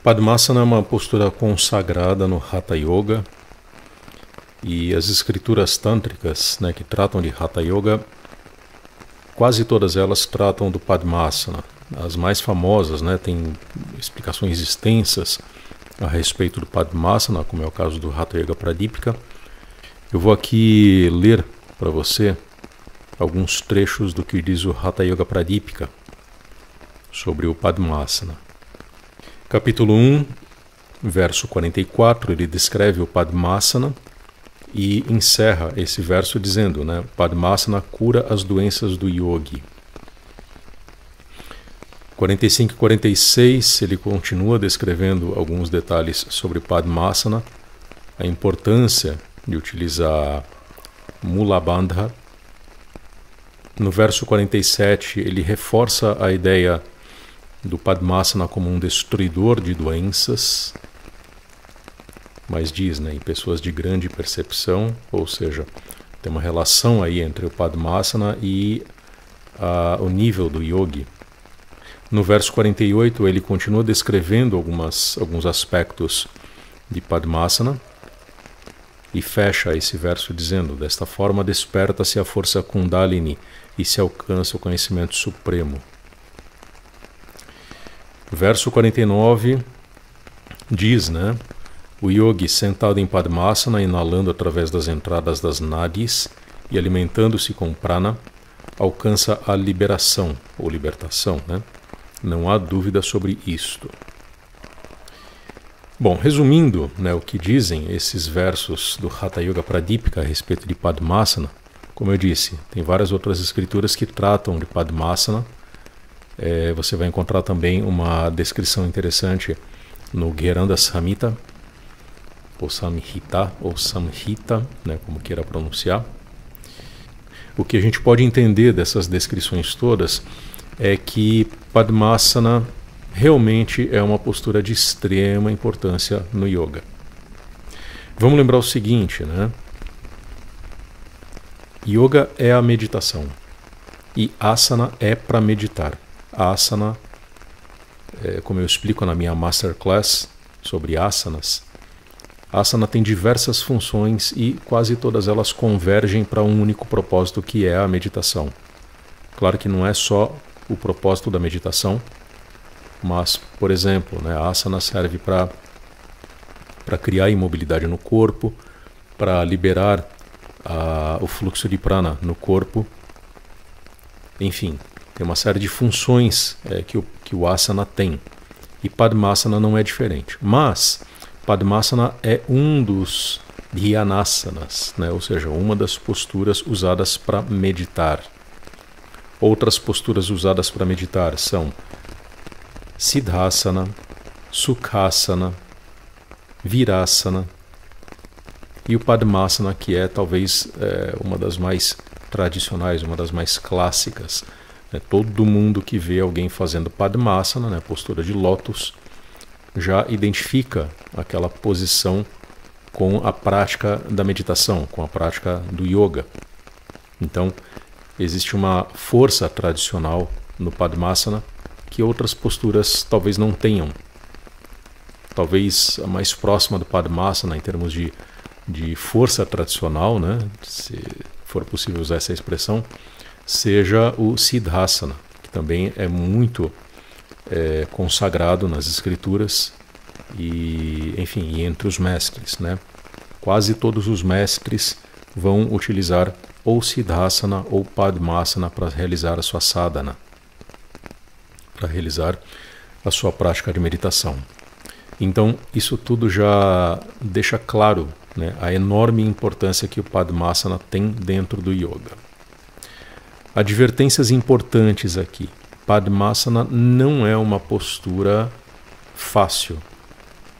Padmasana é uma postura consagrada no Hatha Yoga, e as escrituras tântricas, que tratam de Hatha Yoga, quase todas elas tratam do Padmasana. As mais famosas têm explicações extensas a respeito do Padmasana, como é o caso do Hatha Yoga Pradipika. Eu vou aqui ler para você alguns trechos do que diz o Hatha Yoga Pradipika sobre o Padmasana. Capítulo 1, verso 44, ele descreve o Padmasana e encerra esse verso dizendo, Padmasana cura as doenças do yogi. 45 e 46, ele continua descrevendo alguns detalhes sobre Padmasana, a importância de utilizar Mula Bandha. No verso 47, ele reforça a ideia do Padmasana como um destruidor de doenças, mas diz, em pessoas de grande percepção, ou seja, tem uma relação aí entre o Padmasana e o nível do yogi. No verso 48, ele continua descrevendo alguns aspectos de Padmasana e fecha esse verso dizendo: desta forma desperta-se a força Kundalini e se alcança o conhecimento supremo. Verso 49 diz, o yogi sentado em Padmasana, inalando através das entradas das nadis e alimentando-se com prana, alcança a liberação, ou libertação, Não há dúvida sobre isto. Bom, resumindo o que dizem esses versos do Hatha Yoga Pradipika a respeito de Padmasana, como eu disse, tem várias outras escrituras que tratam de Padmasana. Você vai encontrar também uma descrição interessante no Gheranda Samhita, ou Samhita, como queira pronunciar. O que a gente pode entender dessas descrições todas é que Padmasana realmente é uma postura de extrema importância no yoga. Vamos lembrar o seguinte, Yoga é a meditação e asana é para meditar. Asana, como eu explico na minha masterclass sobre asanas, asana tem diversas funções e quase todas elas convergem para um único propósito, que é a meditação. Claro que não é só o propósito da meditação, mas, por exemplo, a asana serve para criar imobilidade no corpo, para liberar o fluxo de prana no corpo. Enfim, tem uma série de funções que o asana tem. E Padmasana não é diferente. Mas Padmasana é um dos dhyanasanas, ou seja, uma das posturas usadas para meditar. Outras posturas usadas para meditar são Siddhasana, Sukhasana, Virasana e o Padmasana, que é talvez uma das mais tradicionais, uma das mais clássicas. Todo mundo que vê alguém fazendo Padmasana, postura de lótus, já identifica aquela posição com a prática da meditação, com a prática do yoga. Então, existe uma força tradicional no Padmasana que outras posturas talvez não tenham. Talvez a mais próxima do Padmasana em termos de força tradicional, se for possível usar essa expressão, seja o Siddhasana, que também é muito consagrado nas escrituras e, enfim, entre os mestres. Quase todos os mestres vão utilizar ou Siddhasana ou Padmasana para realizar a sua sadhana, para realizar a sua prática de meditação. Então, isso tudo já deixa claro a enorme importância que o Padmasana tem dentro do yoga. Advertências importantes aqui. Padmasana não é uma postura fácil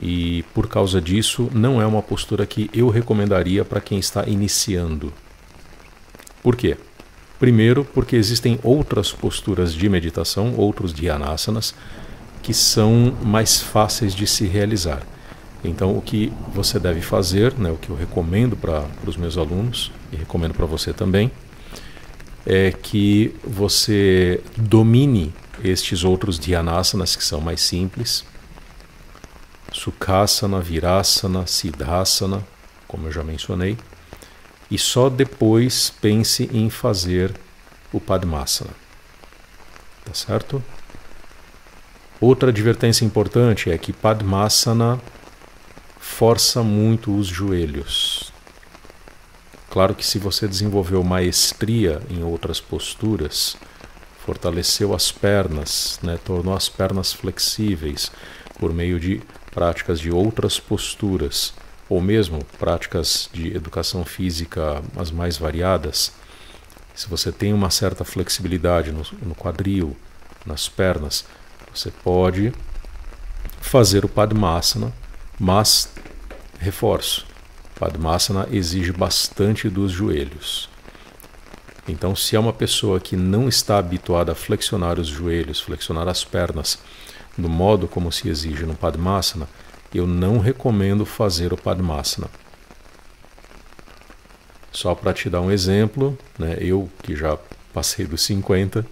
e, por causa disso, não é uma postura que eu recomendaria para quem está iniciando. Por quê? Primeiro, porque existem outras posturas de meditação, outros dhyanasanas, que são mais fáceis de se realizar. Então, o que você deve fazer, o que eu recomendo para os meus alunos, e recomendo para você também, é que você domine estes outros dhyanasanas que são mais simples, Sukhasana, Virasana, Siddhasana, como eu já mencionei, e só depois pense em fazer o Padmasana. Tá certo? Outra advertência importante é que Padmasana força muito os joelhos. Claro que se você desenvolveu maestria em outras posturas, fortaleceu as pernas, né, tornou as pernas flexíveis por meio de práticas de outras posturas, ou mesmo práticas de educação física as mais variadas, se você tem uma certa flexibilidade no quadril, nas pernas, você pode fazer o Padmasana, mas, reforço, Padmasana exige bastante dos joelhos. Então, se é uma pessoa que não está habituada a flexionar os joelhos, flexionar as pernas, do modo como se exige no Padmasana, eu não recomendo fazer o Padmasana. Só para te dar um exemplo, né, eu que já passei dos 50,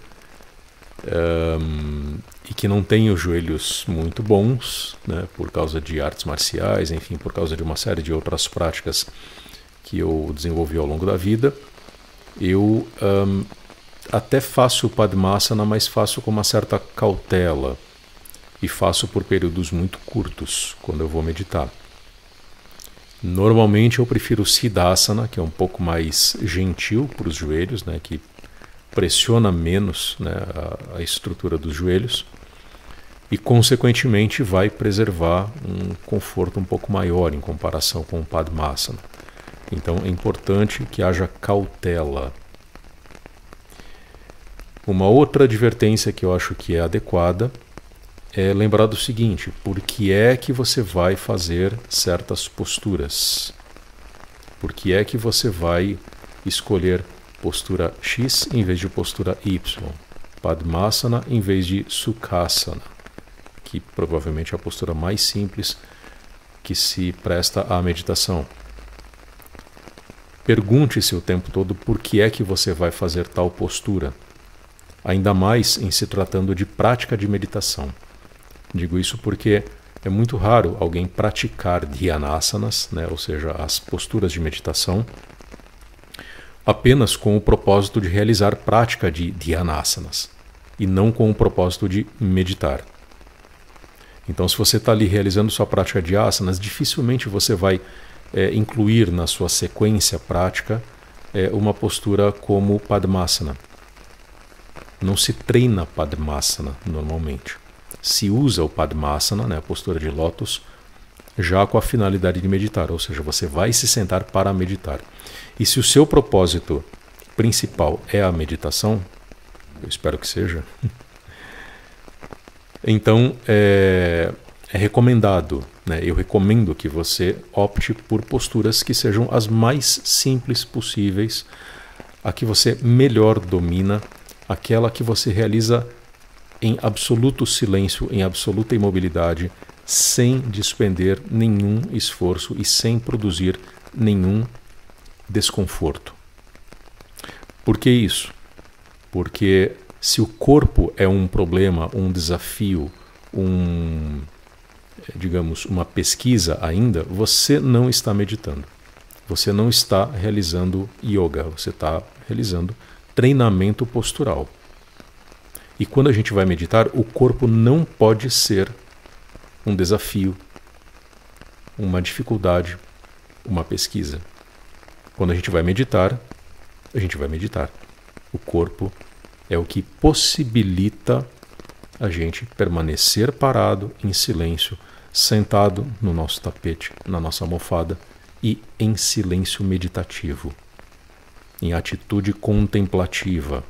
e que não tenho joelhos muito bons, né, por causa de artes marciais, enfim, por causa de uma série de outras práticas que eu desenvolvi ao longo da vida, eu até faço o Padmasana, mas faço com uma certa cautela e faço por períodos muito curtos, quando eu vou meditar. Normalmente eu prefiro o Siddhasana, que é um pouco mais gentil para os joelhos, né, que pressiona menos, né, a estrutura dos joelhos e, consequentemente, vai preservar um conforto um pouco maior em comparação com o Padmasana. Então é importante que haja cautela. Uma outra advertência que eu acho que é adequada é lembrar do seguinte: por que é que você vai fazer certas posturas? Por que é que você vai escolher postura X em vez de postura Y? Padmasana em vez de Sukhasana, que provavelmente é a postura mais simples que se presta à meditação. Pergunte-se o tempo todo por que é que você vai fazer tal postura, ainda mais em se tratando de prática de meditação. Digo isso porque é muito raro alguém praticar dhyanasanas, né, ou seja, as posturas de meditação, apenas com o propósito de realizar prática de dhyanasanas e não com o propósito de meditar. Então, se você está ali realizando sua prática de asanas, dificilmente você vai incluir na sua sequência prática uma postura como Padmasana. Não se treina Padmasana normalmente. Se usa o Padmasana, né, a postura de lótus, já com a finalidade de meditar, ou seja, você vai se sentar para meditar. E se o seu propósito principal é a meditação, eu espero que seja, então é recomendado, né, eu recomendo que você opte por posturas que sejam as mais simples possíveis, a que você melhor domina, aquela que você realiza em absoluto silêncio, em absoluta imobilidade, sem despender nenhum esforço e sem produzir nenhum desconforto. Por que isso? Porque se o corpo é um problema, um desafio, digamos, uma pesquisa ainda, você não está meditando. Você não está realizando yoga, você está realizando treinamento postural. E quando a gente vai meditar, o corpo não pode ser um desafio, uma dificuldade, uma pesquisa. Quando a gente vai meditar, a gente vai meditar. O corpo é o que possibilita a gente permanecer parado, em silêncio, sentado no nosso tapete, na nossa almofada e em silêncio meditativo, em atitude contemplativa.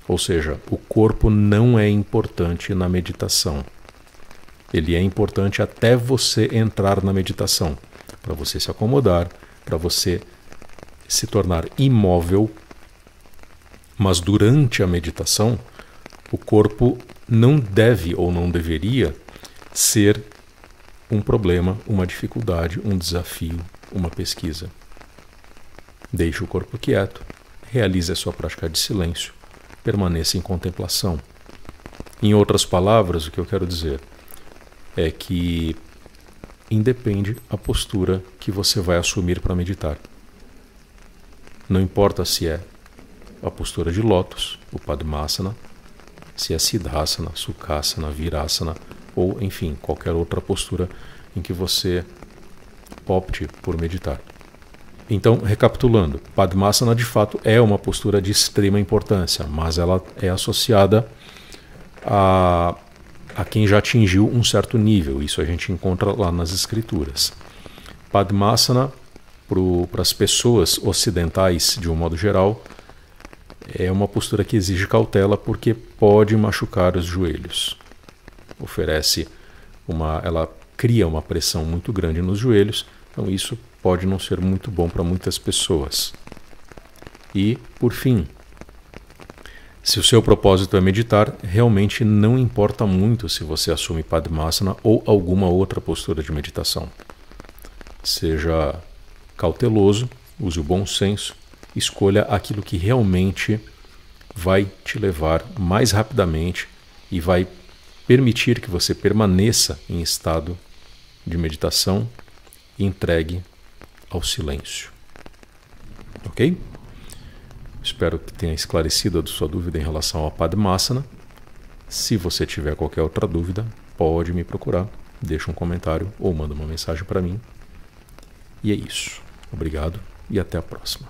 Ou seja, o corpo não é importante na meditação. Ele é importante até você entrar na meditação, para você se acomodar, para você se tornar imóvel. Mas durante a meditação, o corpo não deve ou não deveria ser um problema, uma dificuldade, um desafio, uma pesquisa. Deixe o corpo quieto, realize a sua prática de silêncio, permaneça em contemplação. Em outras palavras, o que eu quero dizer é que independe a postura que você vai assumir para meditar. Não importa se é a postura de lótus, o Padmasana, se é Siddhasana, Sukhasana, Virasana ou, enfim, qualquer outra postura em que você opte por meditar. Então, recapitulando, Padmasana de fato é uma postura de extrema importância, mas ela é associada a quem já atingiu um certo nível. Isso a gente encontra lá nas escrituras. Padmasana, para as pessoas ocidentais, de um modo geral, é uma postura que exige cautela porque pode machucar os joelhos. Ela cria uma pressão muito grande nos joelhos, então isso pode não ser muito bom para muitas pessoas. E, por fim, se o seu propósito é meditar, realmente não importa muito se você assume Padmasana ou alguma outra postura de meditação. Seja cauteloso, use o bom senso, escolha aquilo que realmente vai te levar mais rapidamente e vai permitir que você permaneça em estado de meditação e entregue ao silêncio. Ok? Espero que tenha esclarecido a sua dúvida em relação ao Padmasana. Se você tiver qualquer outra dúvida, pode me procurar, deixa um comentário ou manda uma mensagem para mim. E é isso. Obrigado e até a próxima.